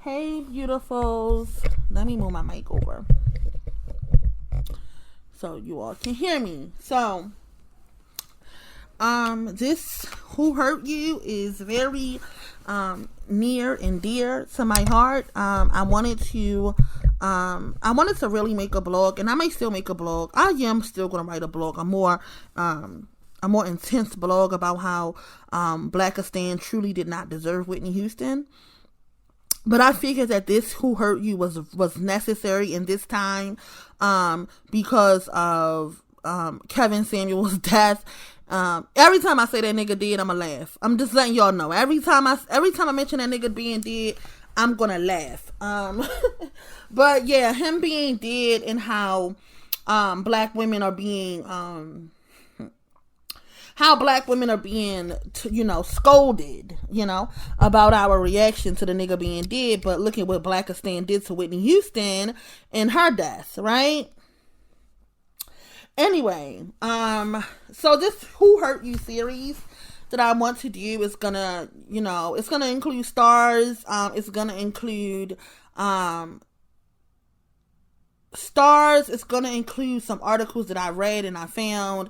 Hey, beautifuls. Let me move my mic over so you all can hear me. So, this Who Hurt You is very near and dear to my heart. I wanted to really make a blog, and I may still make a blog. I am still gonna write a blog. A more intense blog about how Blackistan truly did not deserve Whitney Houston. But I figured that this Who Hurt You was necessary in this time because of Kevin Samuel's death. Every time I say that nigga dead, I'ma laugh. I'm just letting y'all know. Every time I mention that nigga being dead, I'm gonna laugh. But yeah, him being dead and how black women are being scolded, about our reaction to the nigga being dead. But look at what Blackistan did to Whitney Houston and her death, right? Anyway, so this Who Hurt You series that I want to do is gonna, it's gonna include stars. It's gonna include stars. It's gonna include some articles that I read and I found.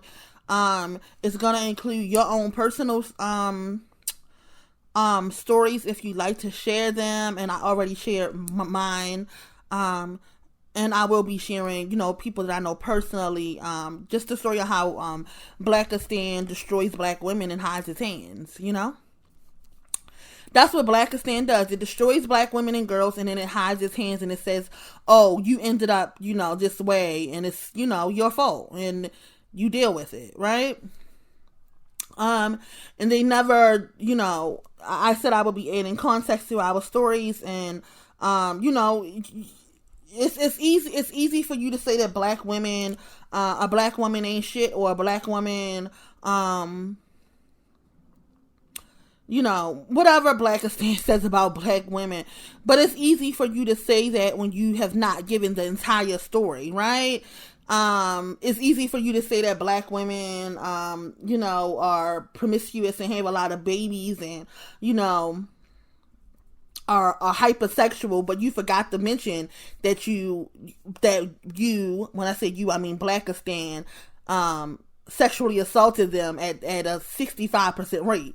It's gonna include your own personal stories if you like to share them, and I already shared mine. And I will be sharing, people that I know personally, just the story of how Blackistan destroys black women and hides its hands. That's what Blackistan does. It destroys black women and girls, and then it hides its hands, and it says, "Oh, you ended up, this way, and it's, your fault, and you deal with it," right? And they never, I said I would be adding context to our stories, and it's easy for you to say that black women, a black woman ain't shit, or a black woman, whatever Blackistan says about black women. But it's easy for you to say that when you have not given the entire story, right? It's easy for you to say that black women, are promiscuous and have a lot of babies and, are hypersexual, but you forgot to mention that you, when I say you, I mean Blackistan, sexually assaulted them at a 65% rate.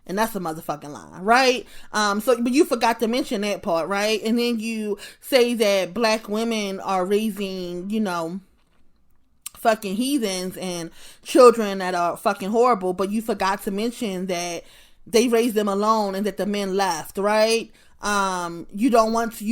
And that's a motherfucking lie, right? But you forgot to mention that part, right? And then you say that black women are raising, fucking heathens and children that are fucking horrible, but you forgot to mention that they raised them alone and that the men left, right? You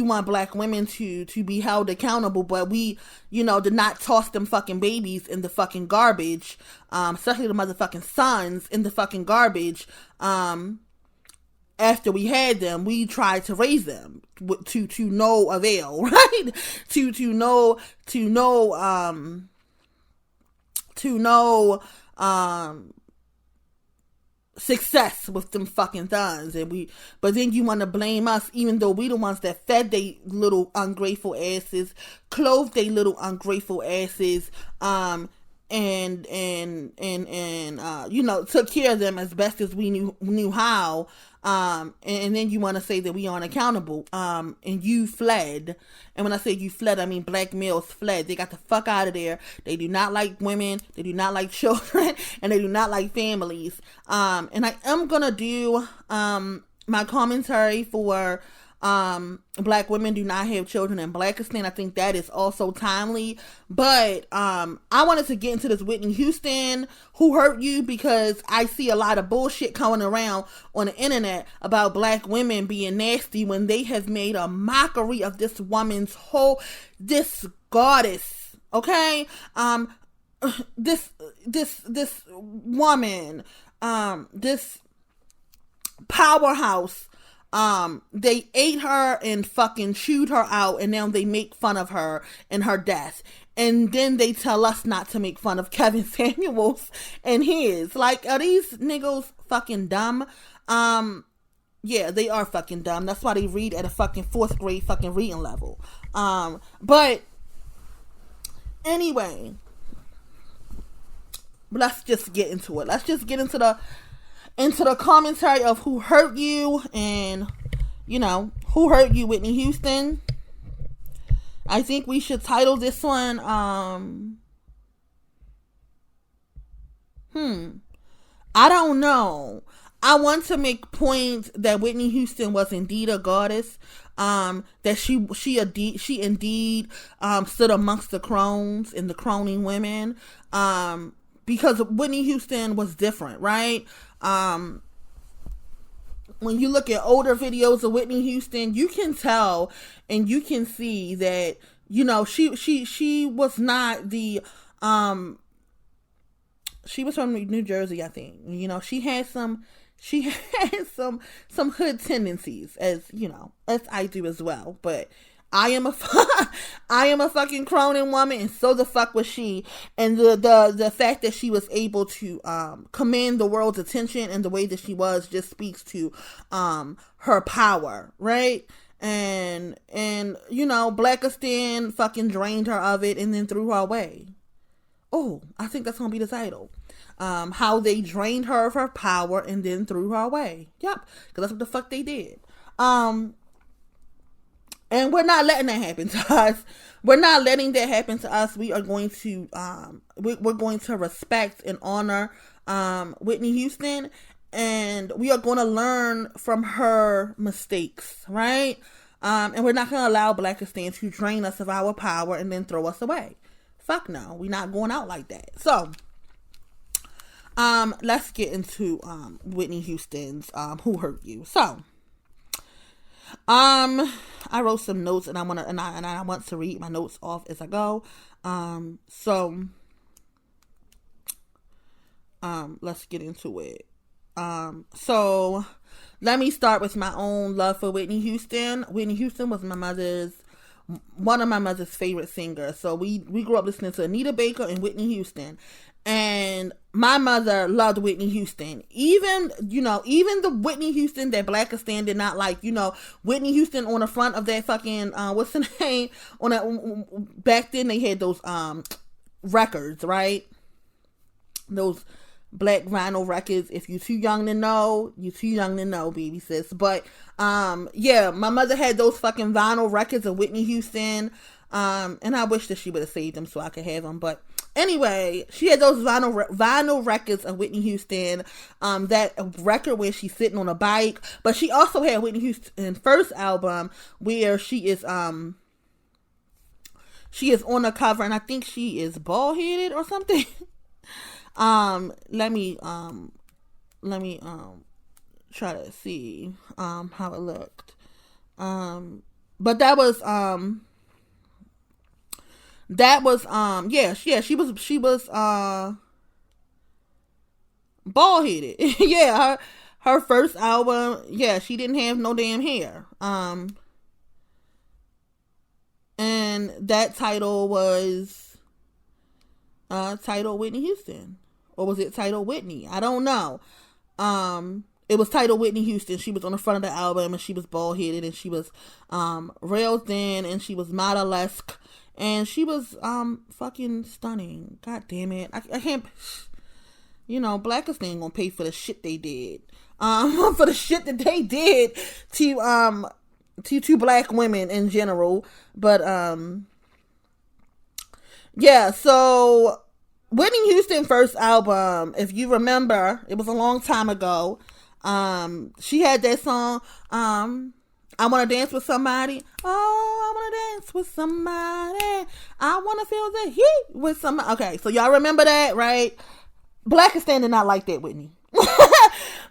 want black women to be held accountable, but we, did not toss them fucking babies in the fucking garbage, especially the motherfucking sons in the fucking garbage, after we had them. We tried to raise them to no avail, right? To no success with them fucking thuns, but then you want to blame us, even though we the ones that fed they little ungrateful asses, clothed they little ungrateful asses, and took care of them as best as we knew how, and then you want to say that we aren't accountable, and you fled. And when I say you fled, I mean black males fled. They got the fuck out of there. They do not like women, they do not like children, and they do not like families. And I am gonna do my commentary for black women do not have children in Blackistan. I think that is also timely. But I wanted to get into this Whitney Houston Who Hurt You, because I see a lot of bullshit coming around on the internet about black women being nasty when they have made a mockery of this woman's this goddess, okay? This woman, this powerhouse. They ate her and fucking chewed her out, and now they make fun of her and her death. And then they tell us not to make fun of Kevin Samuels and his. Like, are these niggas fucking dumb? Yeah, they are fucking dumb. That's why they read at a fucking 4th grade fucking reading level. But anyway, let's just get into it. Let's just get into the commentary of Who Hurt You, and Who Hurt You, Whitney Houston. I think we should title this one, I don't know. I want to make points that Whitney Houston was indeed a goddess. That she indeed stood amongst the crones and the croning women. Because Whitney Houston was different, right? When you look at older videos of Whitney Houston, you can tell and you can see that, she was not the, she was from New Jersey, I think. She had some hood tendencies, as I do as well. But I am a fucking Cronin woman, and so the fuck was she. And the fact that she was able to command the world's attention in the way that she was just speaks to her power, right? And Blackistan fucking drained her of it and then threw her away. Oh, I think that's gonna be the title. How they drained her of her power and then threw her away. Yep, because that's what the fuck they did. And we're not letting that happen to us. We're not letting that happen to us. We are going to we're going to respect and honor Whitney Houston, and we are going to learn from her mistakes, right? And we're not going to allow Blackistan to drain us of our power and then throw us away. Fuck no, we're not going out like that. So, let's get into Whitney Houston's Who Hurt You. So, I wrote some notes and I want to read my notes off as I go. Let's get into it. So let me start with my own love for Whitney Houston. Whitney Houston was one of my mother's favorite singers. So we grew up listening to Anita Baker and Whitney Houston. And my mother loved Whitney Houston. Even the Whitney Houston that Blackistan did not like. Whitney Houston on the front of that fucking, what's the name? Back then they had those records, right? Those black vinyl records. If you're too young to know, you're too young to know, baby sis. But, yeah, my mother had those fucking vinyl records of Whitney Houston. And I wish that she would have saved them so I could have them. But anyway, she had those vinyl records of Whitney Houston. That record where she's sitting on a bike. But she also had Whitney Houston's first album where she is on the cover, and I think she is bald headed or something. Let me try to see how it looked. But that was she was bald headed. Yeah, her first album, yeah, she didn't have no damn hair. And that title was titled Whitney Houston. Or was it titled Whitney? I don't know. It was titled Whitney Houston. She was on the front of the album, and she was bald headed, and she was rail thin, and she was model-esque, and she was fucking stunning. God damn it. I can't. Blackistan gonna pay for the shit they did. For the shit that they did to black women in general. But yeah, so Whitney Houston's first album, if you remember, it was a long time ago. She had that song, I Want to Dance with Somebody. Oh, I want to dance with somebody. I want to feel the heat with somebody. Okay, so y'all remember that, right? Blackistan did not like that Whitney.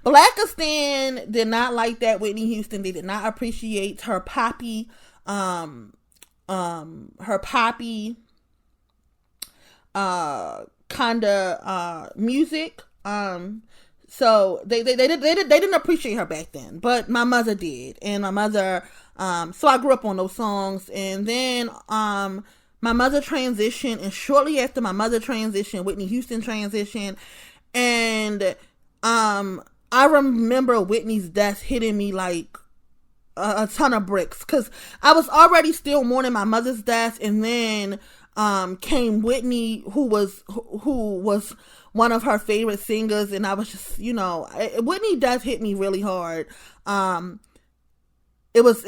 Blackistan did not like that Whitney Houston. They did not appreciate her poppy, kind of music. So they didn't appreciate her back then, but my mother did, and my mother. So I grew up on those songs, and then my mother transitioned, and shortly after my mother transitioned, Whitney Houston transitioned, and I remember Whitney's death hitting me like a ton of bricks, because I was already still mourning my mother's death, and then came Whitney, who was one of her favorite singers, and I was just, Whitney death hit me really hard. it was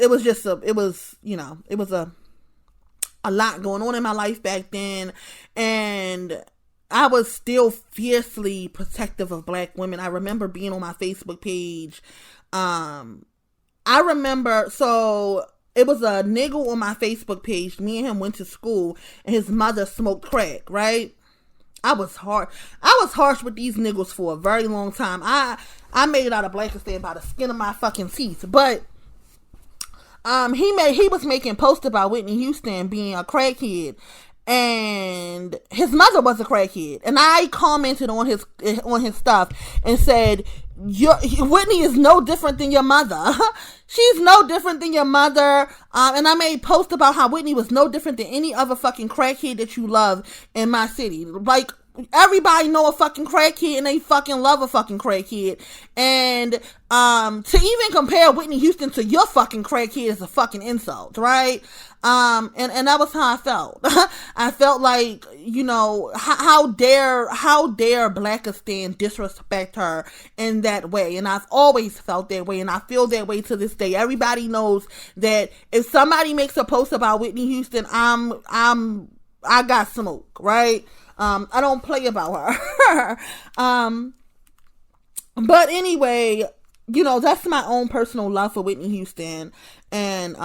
a lot going on in my life back then, and I was still fiercely protective of black women. I remember being on my Facebook page. I remember, so it was a nigga on my Facebook page. Me and him went to school, and his mother smoked crack, right? I was harsh with these niggas for a very long time. I made it out of Blackistan by the skin of my fucking teeth. But he was making posts about Whitney Houston being a crackhead, and his mother was a crackhead. And I commented on his stuff and said, Whitney is no different than your mother. She's no different than your mother. And I made posts about how Whitney was no different than any other fucking crackhead that you love in my city. Like, everybody know a fucking crackhead, and they fucking love a fucking crackhead. And to even compare Whitney Houston to your fucking crackhead is a fucking insult, right? And that was how I felt. I felt like, how dare Blackistan disrespect her in that way. And I've always felt that way, and I feel that way to this day. Everybody knows that if somebody makes a post about Whitney Houston, I got smoke, right? I don't play about her. But anyway, that's my own personal love for Whitney Houston, and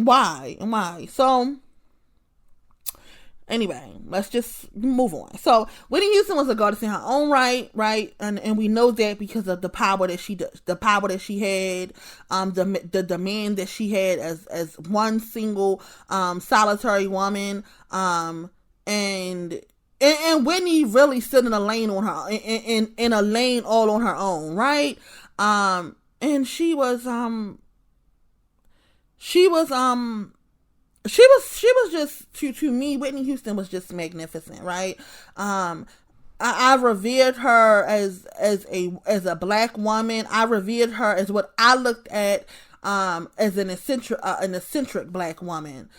why. So anyway, let's just move on. So Whitney Houston was a goddess in her own right? And we know that because of the power that she had, the demand that she had as one single solitary woman, and Whitney really stood in a lane on her, in a lane all on her own, right? And she was just, to me, Whitney Houston was just magnificent, right? I revered her as a black woman. I revered her as what I looked at as an eccentric black woman.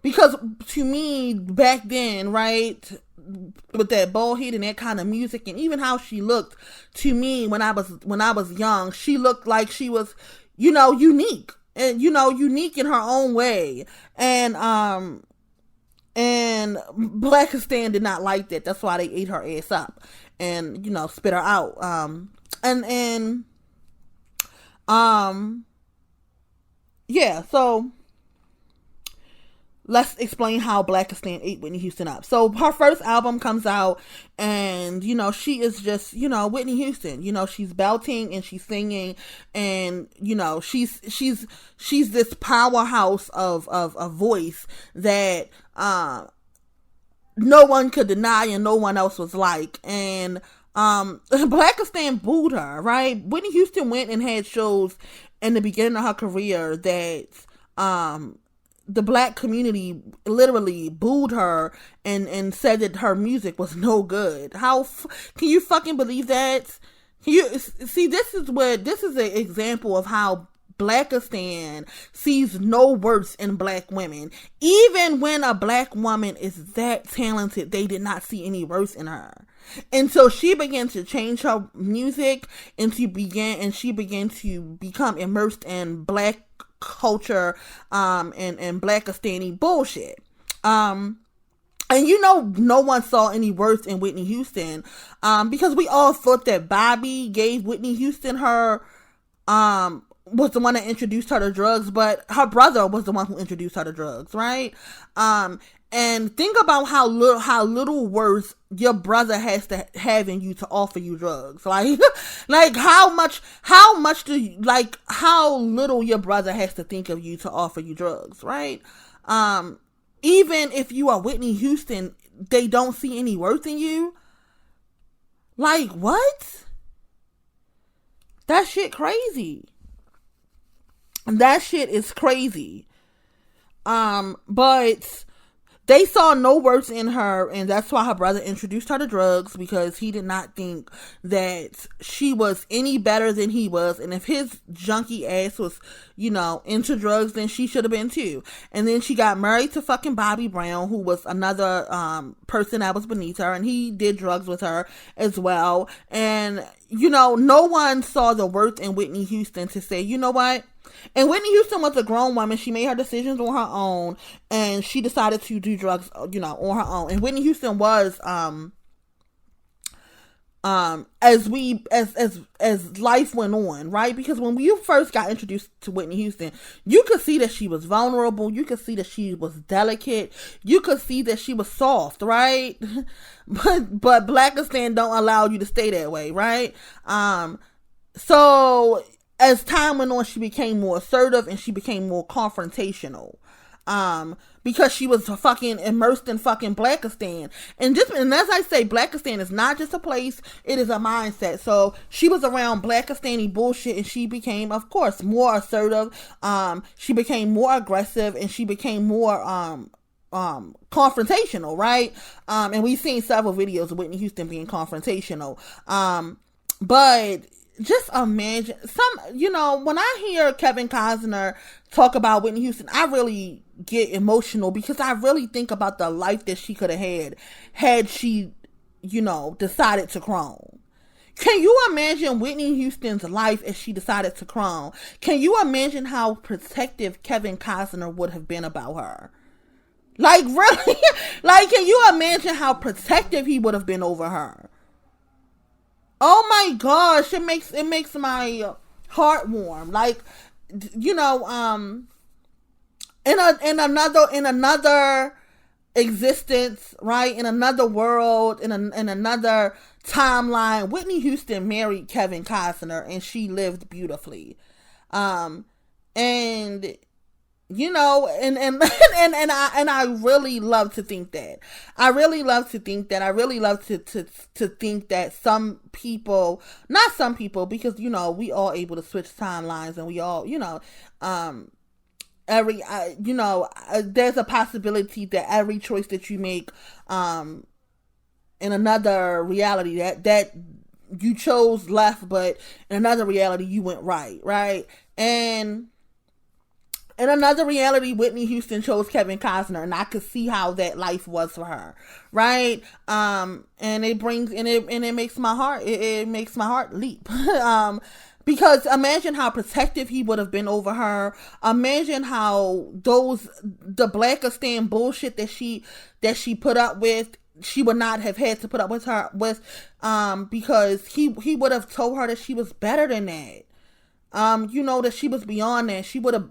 Because to me, back then, right, with that bald head and that kind of music, and even how she looked, to me, when I was young, she looked like she was, unique. And unique in her own way, and Blackistan did not like that. That's why they ate her ass up and spit her out. Yeah. So let's explain how Blackistan ate Whitney Houston up. So her first album comes out, and she is just Whitney Houston. She's belting and she's singing, and she's this powerhouse of a voice that no one could deny and no one else was like. And Blackistan booed her, right? Whitney Houston went and had shows in the beginning of her career that the black community literally booed her and said that her music was no good. Can you fucking believe that? Can you see? This is an example of how Blackistan sees no worth in black women. Even when a black woman is that talented, they did not see any worth in her. And so she began to change her music, and she began to become immersed in black culture, and Blackistani bullshit. And no one saw any worth in Whitney Houston, because we all thought that Bobby gave Whitney Houston her, was the one that introduced her to drugs, but her brother was the one who introduced her to drugs, right? And think about how little worth your brother has to have in you to offer you drugs. Like how little your brother has to think of you to offer you drugs, right? Even if you are Whitney Houston, they don't see any worth in you. Like, what? That shit crazy. That shit is crazy. But they saw no worth in her, and that's why her brother introduced her to drugs, because he did not think that she was any better than he was. And if his junkie ass was, into drugs, then she should have been too. And then she got married to fucking Bobby Brown, who was another person that was beneath her, and he did drugs with her as well. And no one saw the worth in Whitney Houston to say, you know what? And Whitney Houston was a grown woman. She made her decisions on her own, and she decided to do drugs, on her own. And Whitney Houston was, as life went on, right? Because when we first got introduced to Whitney Houston, you could see that she was vulnerable. You could see that she was delicate. You could see that she was soft, right? but Blackistan don't allow you to stay that way, right? So as time went on, she became more assertive and she became more confrontational. Because she was fucking immersed in fucking Blackistan. And as I say, Blackistan is not just a place, it is a mindset. So she was around Blackistani bullshit and she became, of course, more assertive. She became more aggressive and she became more confrontational, right? And we've seen several videos of Whitney Houston being confrontational. But just imagine when I hear Kevin Costner talk about Whitney Houston, I really get emotional because I really think about the life that she could have had she, decided to clone. Can you imagine Whitney Houston's life as she decided to clone? Can you imagine how protective Kevin Costner would have been about her? Like, really? Like, can you imagine how protective he would have been over her? Oh my gosh, it makes my heart warm. Like, in another existence, right? In another world, in another timeline, Whitney Houston married Kevin Costner and she lived beautifully. And I really love to think that. I really love to think that some people, not some people, because, we all able to switch timelines and we all, there's a possibility that every choice that you make, in another reality that you chose left, but in another reality you went right? And in another reality, Whitney Houston chose Kevin Costner, and I could see how that life was for her, right? And it makes my heart, it makes my heart leap. Because imagine how protective he would have been over her. Imagine how the Blackistan bullshit that she put up with, she would not have had to put up with because he would have told her that she was better than that. That she was beyond that. She would have,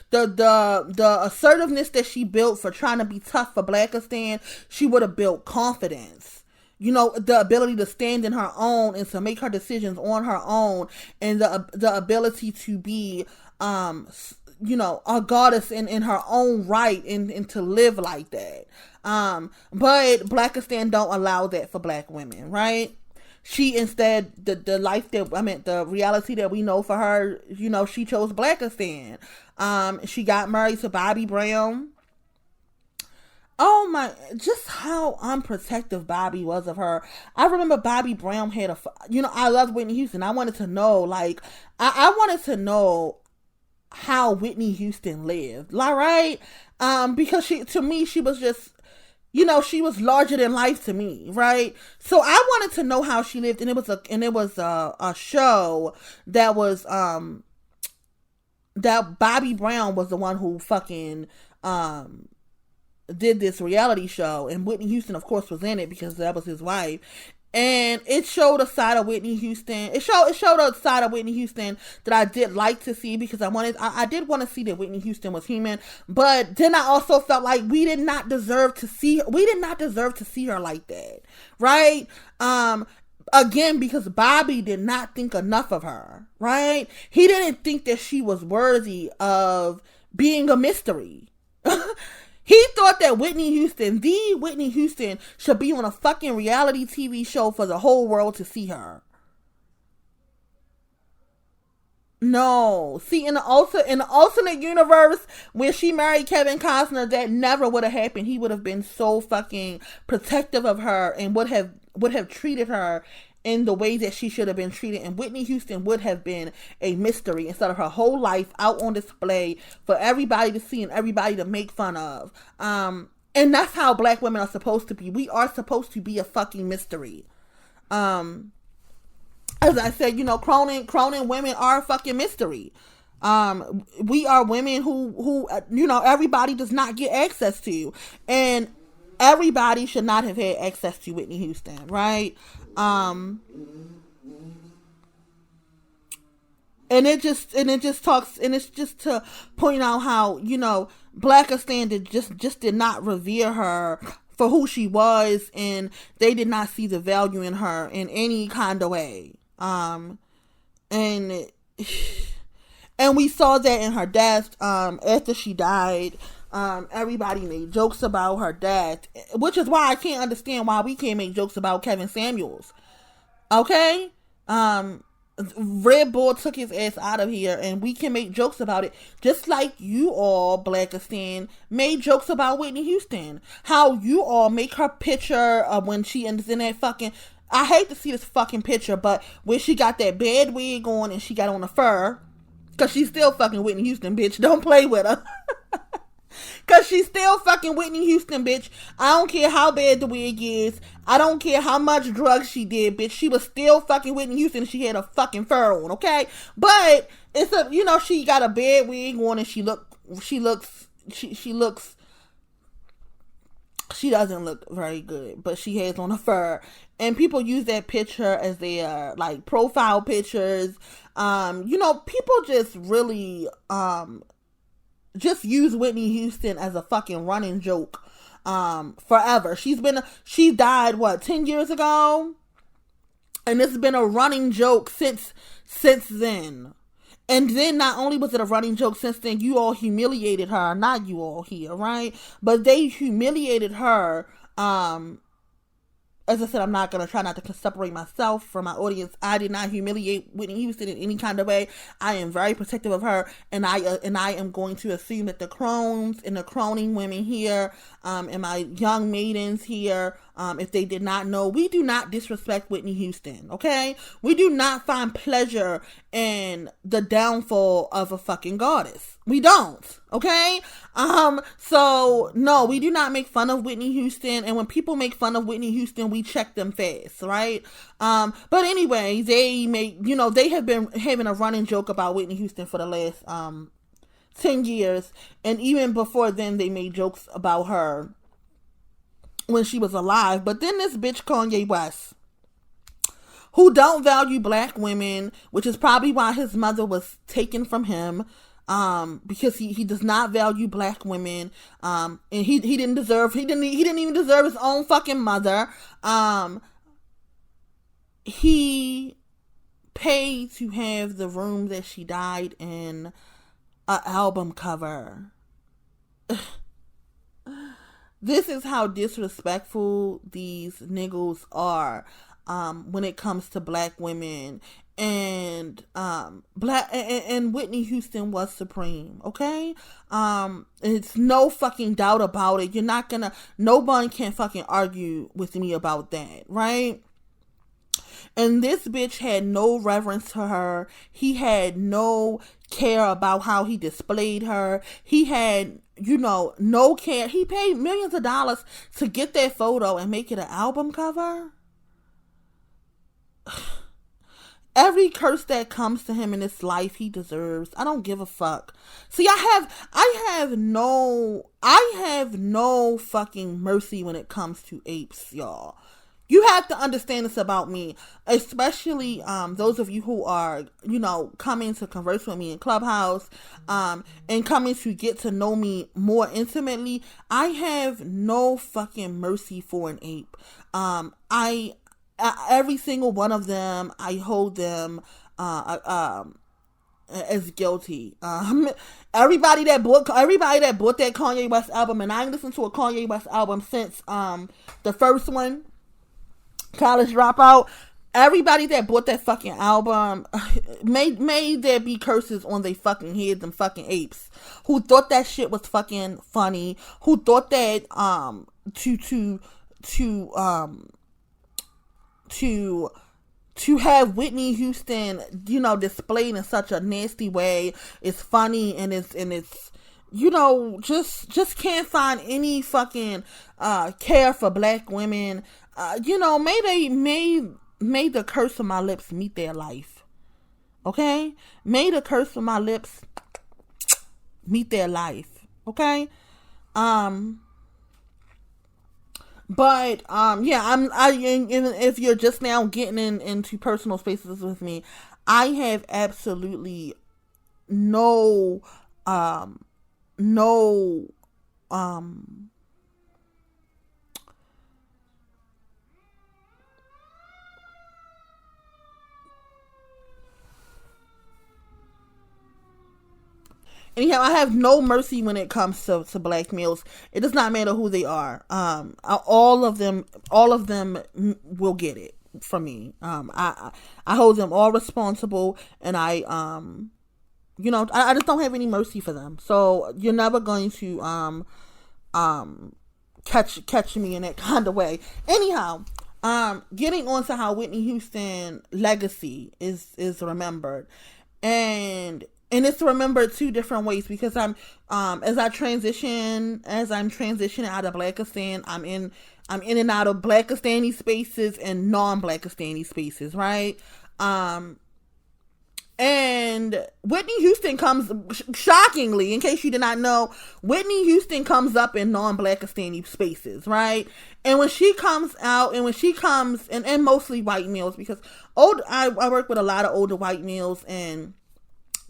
the assertiveness that she built for trying to be tough for Blackistan, she would have built confidence. The ability to stand in her own and to make her decisions on her own, and the ability to be, a goddess in her own right and to live like that. But Blackistan don't allow that for Black women, right? She instead, the reality that we know for her, she chose Blackistan. She got married to Bobby Brown. Oh my, just how unprotective Bobby was of her. I remember Bobby Brown had I love Whitney Houston. I wanted to know, like, I wanted to know how Whitney Houston lived, right? Because she was just, she was larger than life to me, right? So I wanted to know how she lived, and it was a show that was, that Bobby Brown was the one who fucking, did this reality show, and Whitney Houston, of course, was in it because that was his wife. And it showed a side of Whitney Houston. It showed a side of Whitney Houston that I did like to see, because I did want to see that Whitney Houston was human. But then I also felt like we did not deserve to see her like that, right? Again, because Bobby did not think enough of her, right? He didn't think that she was worthy of being a mystery. He thought that Whitney Houston should be on a fucking reality TV show for the whole world to see her. No. See, in the alternate universe where she married Kevin Costner, that never would have happened. He would have been so fucking protective of her and would have treated her in the way that she should have been treated, and Whitney Houston would have been a mystery instead of her whole life out on display for everybody to see and everybody to make fun of. And that's how Black women are supposed to be. We are supposed to be a fucking mystery. as I said, Cronin women are a fucking mystery. We are women who everybody does not get access to, and everybody should not have had access to Whitney Houston, right? And it just talks, and it's just to point out how, Blackistan just did not revere her for who she was, and they did not see the value in her in any kind of way. And we saw that in her death. After she died, everybody made jokes about her death, which is why I can't understand why we can't make jokes about Kevin Samuels. Okay? Red Bull took his ass out of here, and we can make jokes about it, just like you all, Blackistan, made jokes about Whitney Houston. How you all make her picture of when she is in that fucking, I hate to see this fucking picture, but when she got that bad wig on and she got on the fur, because she's still fucking Whitney Houston, bitch. Don't play with her. Because she's still fucking Whitney Houston, bitch. I don't care how bad the wig is. I don't care how much drugs she did, bitch. She was still fucking Whitney Houston and she had a fucking fur on, okay? But it's she got a bad wig on and she doesn't look very good, but she has on a fur. And people use that picture as their, like, profile pictures. People just really, just use Whitney Houston as a fucking running joke forever. She died 10 years ago, and it's been a running joke since then. And then not only was it a running joke since then, you all humiliated her. Not you all here, right? But they humiliated her. As I said, I'm not going to try not to separate myself from my audience. I did not humiliate Whitney Houston in any kind of way. I am very protective of her, and I am going to assume that the crones and the croning women here, and my young maidens here, if they did not know, we do not disrespect Whitney Houston, okay? We do not find pleasure in the downfall of a fucking goddess. We don't, okay? So, no, we do not make fun of Whitney Houston, and when people make fun of Whitney Houston, we check them fast, right? But anyway, they have been having a running joke about Whitney Houston for the last, 10 years, and even before then, they made jokes about her when she was alive. But then this bitch Kanye West, who don't value black women, which is probably why his mother was taken from him, because he does not value black women, and he didn't even deserve his own fucking mother. He paid to have the room that she died in an album cover. This is how disrespectful these niggas are when it comes to black women. And and Whitney Houston was supreme, okay? It's no fucking doubt about it. No one can fucking argue with me about that, right? And this bitch had no reverence to her. He had no care about how he displayed her. He had, no care. He paid millions of dollars to get that photo and make it an album cover. Every curse that comes to him in his life, he deserves. I don't give a fuck. See, I have no fucking mercy when it comes to apes, y'all. You have to understand this about me, especially those of you who are, coming to converse with me in Clubhouse, and coming to get to know me more intimately. I have no fucking mercy for an ape. Every single one of them, I hold them as guilty. Everybody that bought that Kanye West album, and I ain't listened to a Kanye West album since the first one, College Dropout. Everybody that bought that fucking album, may there be curses on their fucking head, them fucking apes, who thought that shit was fucking funny, who thought that to have Whitney Houston, displayed in such a nasty way is funny, and it's just can't find any fucking care for black women. May may the curse of my lips meet their life. Okay? May the curse of my lips meet their life. Okay? But yeah, if you're just now getting into personal spaces with me, I have absolutely no no anyhow, I have no mercy when it comes to black males. It does not matter who they are. All of them will get it from me. I hold them all responsible, and I just don't have any mercy for them. So you're never going to catch me in that kind of way. Anyhow, getting on to how Whitney Houston legacy is remembered, and it's remembered two different ways, because I'm transitioning out of Blackistan, I'm in and out of Blackistani spaces and non-Blackistani spaces, right? And Whitney Houston comes, shockingly, in case you did not know, Whitney Houston comes up in non-Blackistani spaces, right? And when she comes out, and mostly white males, because I work with a lot of older white males, and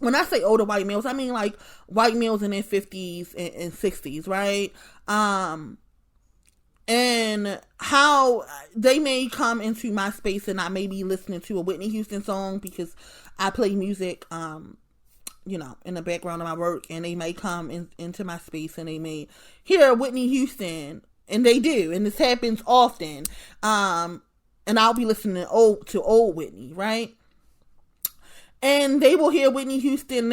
when I say older white males, I mean like white males in their 50s and 60s, right? And how they may come into my space, and I may be listening to a Whitney Houston song because I play music, in the background of my work, and they may come into my space and they may hear Whitney Houston, and they do, and this happens often. And I'll be listening to old Whitney, right? And they will hear Whitney Houston.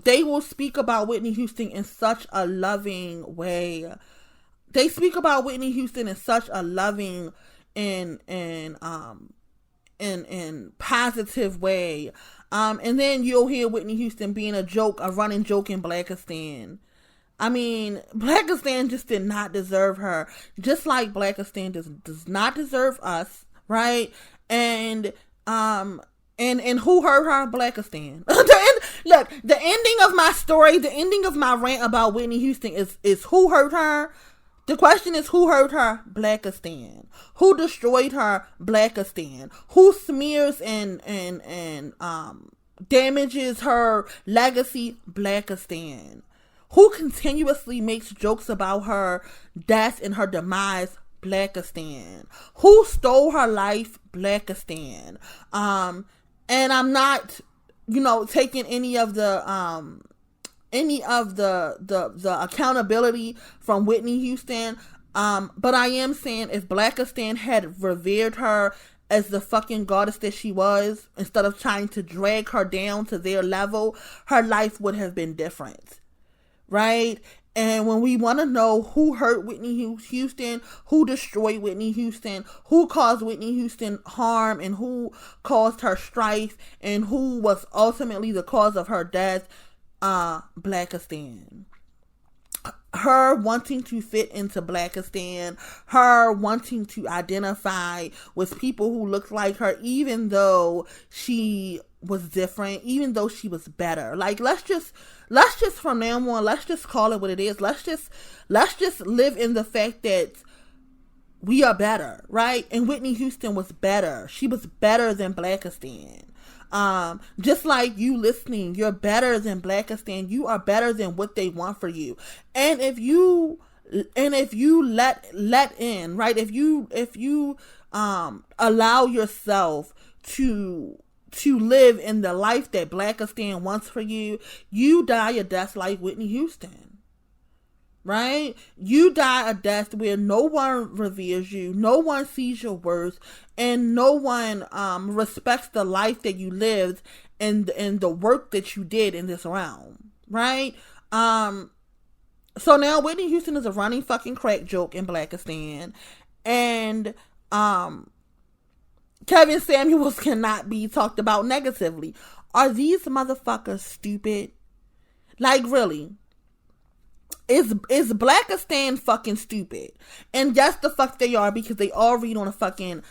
They will speak about Whitney Houston in such a loving way. They speak about Whitney Houston in such a loving and positive way. And then you'll hear Whitney Houston being a running joke in Blackistan. I mean, Blackistan just did not deserve her. Just like Blackistan does not deserve us, right? And who hurt her? Blackistan. Look, the ending of my story, the ending of my rant about Whitney Houston is who hurt her. The question is, who hurt her? Blackistan. Who destroyed her? Blackistan. Who smears and damages her legacy? Blackistan. Who continuously makes jokes about her death and her demise? Blackistan. Who stole her life? Blackistan. And I'm not, taking any of the accountability from Whitney Houston. But I am saying, if Blackistan had revered her as the fucking goddess that she was, instead of trying to drag her down to their level, her life would have been different. Right? And when we want to know who hurt Whitney Houston, who destroyed Whitney Houston, who caused Whitney Houston harm, and who caused her strife, and who was ultimately the cause of her death, Blackistan. Her wanting to fit into Blackistan, her wanting to identify with people who looked like her, even though she was different, even though she was better. Like, let's just from now on, let's just call it what it is. Let's just live in the fact that we are better, right? And Whitney Houston was better. She was better than Blackistan. Just like you listening, you're better than Blackistan. You are better than what they want for you. And if you let in, right? If you allow yourself to live in the life that Blackistan wants for you, you die a death like Whitney Houston. Right? You die a death where no one reveres you, no one sees your worth, and no one respects the life that you lived and the work that you did in this realm. Right? So now Whitney Houston is a running fucking crack joke in Blackistan, and Kevin Samuels cannot be talked about negatively. Are these motherfuckers stupid? Like, really? Is Blackistan fucking stupid? And yes, the fuck they are, because they all read on a fucking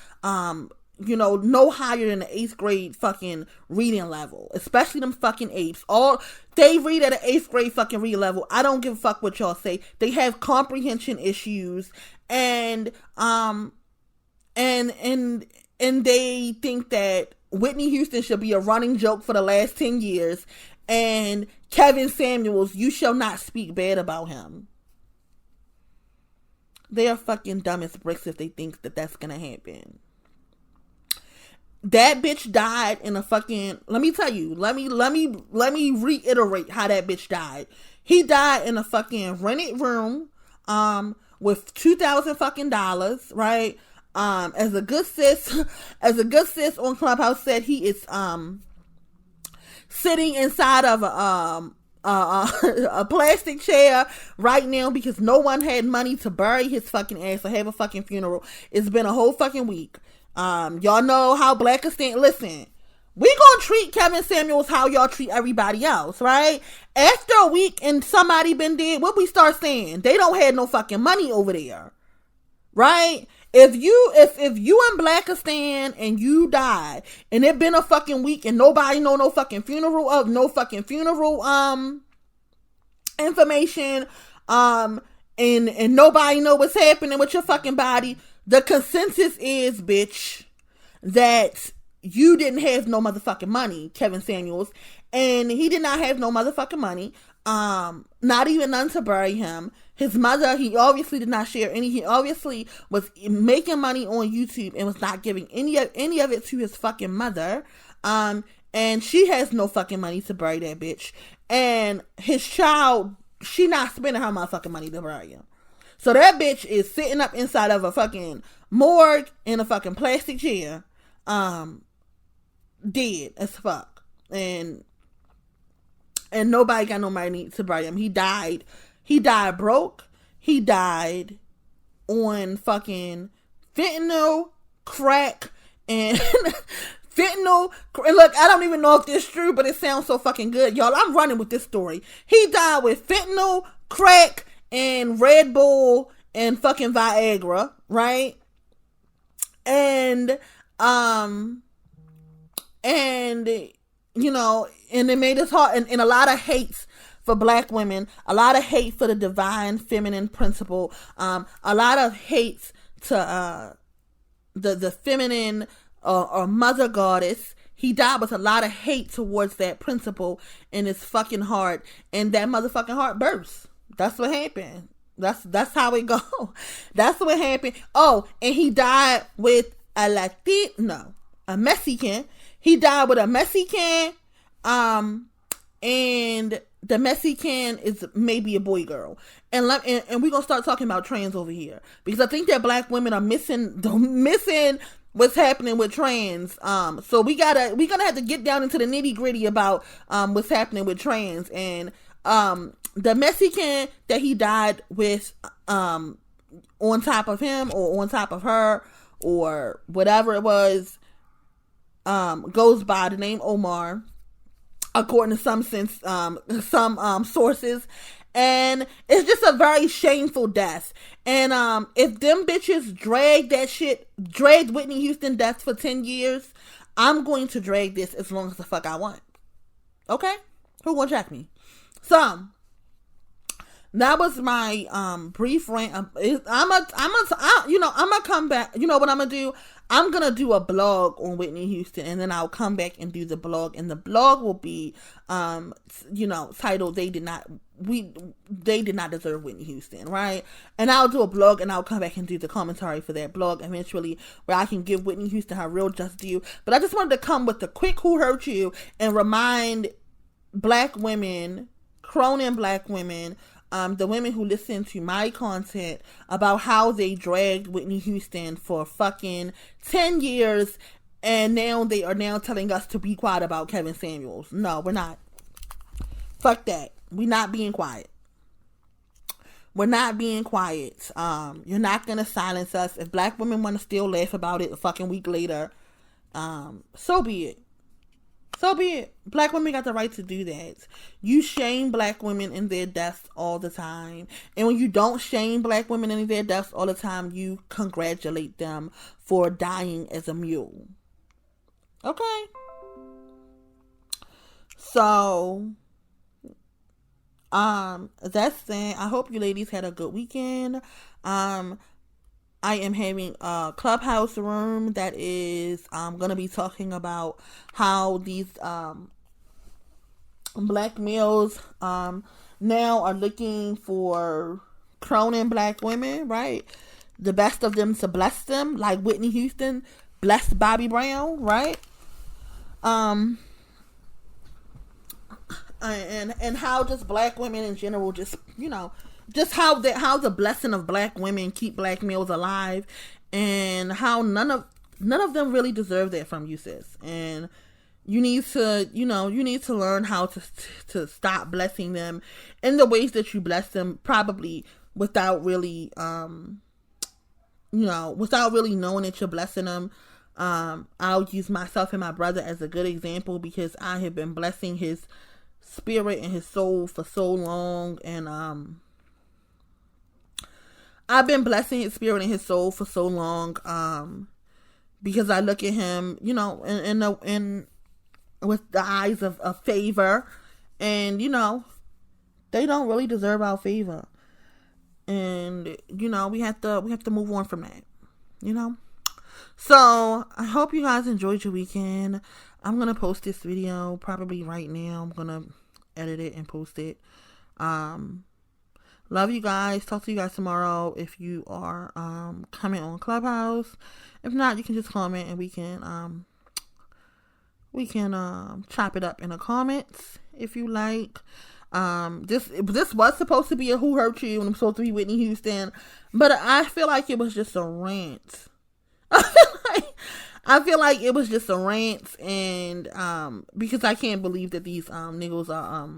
no higher than the 8th grade fucking reading level, especially them fucking apes. All they read at an 8th grade fucking reading level. I don't give a fuck what y'all say. They have comprehension issues, and they think that Whitney Houston should be a running joke for the last 10 years, and Kevin Samuels, you shall not speak bad about him. They are fucking dumb as bricks if they think that that's gonna happen. That bitch died in a fucking, let me tell you, let me reiterate how that bitch died. He died in a fucking rented room, with $2,000 fucking dollars, right? As a good sis on Clubhouse said, he is, sitting inside of a plastic chair right now because no one had money to bury his fucking ass or have a fucking funeral. It's been a whole fucking week. Y'all know how Blackistan, listen, we gonna treat Kevin Samuels how y'all treat everybody else, right? After a week and somebody been dead, what we start saying? They don't have no fucking money over there, right? If you in Blackistan and you died and it been a fucking week and nobody know no fucking funeral information, and nobody know what's happening with your fucking body, the consensus is, bitch, that you didn't have no motherfucking money, Kevin Samuels, and he did not have no motherfucking money, not even none to bury him. His mother, he obviously did not share any. He obviously was making money on YouTube and was not giving any of it to his fucking mother. And she has no fucking money to bury that bitch. And his child, she not spending her motherfucking money to bury him. So that bitch is sitting up inside of a fucking morgue in a fucking plastic chair, dead as fuck. And nobody got no money to bury him. He died broke. He died on fucking fentanyl, crack, and fentanyl. Look, I don't even know if this is true, but it sounds so fucking good. Y'all, I'm running with this story. He died with fentanyl, crack, and Red Bull, and fucking Viagra, right? And it made us hard, and a lot of hates for black women, a lot of hate for the divine feminine principle, a lot of hate to the feminine or mother goddess. He died with a lot of hate towards that principle in his fucking heart, and that motherfucking heart burst. That's what happened. That's how it go. That's what happened. Oh, and he died with a Mexican. He died with a Mexican, and the Mexican is maybe a boy girl. And we're gonna start talking about trans over here, because I think that black women are missing what's happening with trans. So we're gonna have to get down into the nitty gritty about what's happening with trans. And the Mexican that he died with, on top of him or on top of her or whatever it was, goes by the name Omar, according to some sources. And it's just a very shameful death. And if them bitches dragged Whitney Houston death for 10 years, I'm going to drag this as long as the fuck I want. Okay? Who gonna check me? So that was my brief rant. I'm gonna come back. You know what I'm gonna do? I'm gonna do a blog on Whitney Houston, and then I'll come back and do the blog. And the blog will be, titled "They Did Not Deserve Whitney Houston," right? And I'll do a blog, and I'll come back and do the commentary for that blog eventually, where I can give Whitney Houston her real just due. But I just wanted to come with the quick "Who Hurt You" and remind black women, Cronin black women, the women who listen to my content, about how they dragged Whitney Houston for fucking 10 years, and now they are now telling us to be quiet about Kevin Samuels. No, we're not. Fuck that. We're not being quiet. We're not being quiet. You're not gonna silence us. If black women want to still laugh about it a fucking week later, so be it. So be it. Black women got the right to do that. You shame black women in their deaths all the time. And when you don't shame black women in their deaths all the time, you congratulate them for dying as a mule. Okay? So, that's it. I hope you ladies had a good weekend. I am having a clubhouse room that is gonna be talking about how these black males now are looking for crowning black women, right? The best of them to bless them, like Whitney Houston blessed Bobby Brown, right? And how just black women in general, just just how the blessing of black women keep black males alive, and how none of them really deserve that from you, sis. And you need to learn how to stop blessing them in the ways that you bless them, probably without really without really knowing that you're blessing them. I'll use myself and my brother as a good example, because I have been blessing his spirit and his soul for so long, and I've been blessing his spirit and his soul for so long, because I look at him, in with the eyes of favor, and they don't really deserve our favor, and we have to move on from that, So I hope you guys enjoyed your weekend. I'm gonna post this video probably right now. I'm gonna edit it and post it. Love you guys. Talk to you guys tomorrow if you are coming on Clubhouse. If not, you can just comment and we can chop it up in the comments if you like. This was supposed to be a Who Hurt You, and I'm supposed to be Whitney Houston, but I feel like it was just a rant. I feel like it was just a rant, and because I can't believe that these niggas are